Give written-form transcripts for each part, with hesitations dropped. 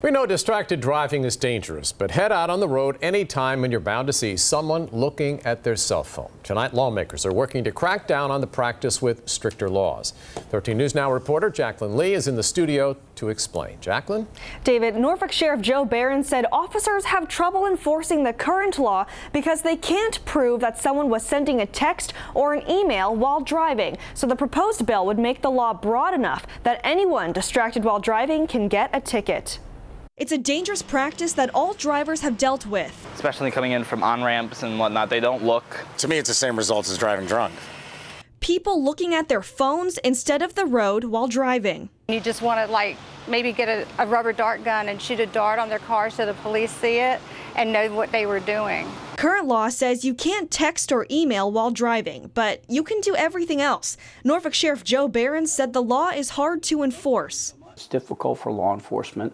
We know distracted driving is dangerous, but head out on the road anytime and you're bound to see someone looking at their cell phone. Tonight, lawmakers are working to crack down on the practice with stricter laws. 13 News Now reporter Jacqueline Lee is in the studio to explain. Jacqueline? David, Norfolk Sheriff Joe Barron said officers have trouble enforcing the current law because they can't prove that someone was sending a text or an email while driving. So the proposed bill would make the law broad enough that anyone distracted while driving can get a ticket. It's a dangerous practice that all drivers have dealt with. Especially coming in from on-ramps and whatnot, they don't look. To me, it's the same results as driving drunk. People looking at their phones instead of the road while driving. You just want to maybe get a rubber dart gun and shoot a dart on their car so the police see it and know what they were doing. Current law says you can't text or email while driving, but you can do everything else. Norfolk Sheriff Joe Barron said the law is hard to enforce. It's difficult for law enforcement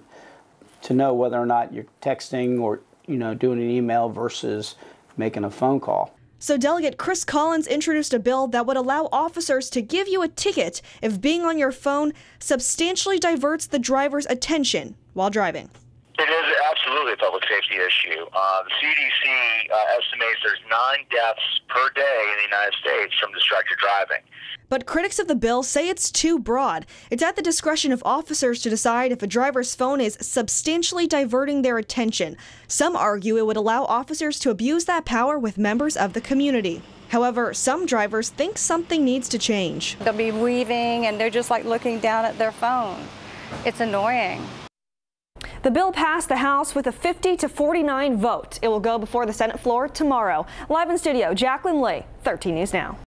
to know whether or not you're texting or, doing an email versus making a phone call. So Delegate Chris Collins introduced a bill that would allow officers to give you a ticket if being on your phone substantially diverts the driver's attention while driving. It is absolutely a public safety issue. The CDC estimates there's 9 deaths per day in the United States from distracted driving. But critics of the bill say it's too broad. It's at the discretion of officers to decide if a driver's phone is substantially diverting their attention. Some argue it would allow officers to abuse that power with members of the community. However, some drivers think something needs to change. They'll be weaving and they're just looking down at their phone. It's annoying. The bill passed the House with a 50-49 vote. It will go before the Senate floor tomorrow. Live in studio, Jacqueline Lee, 13 News Now.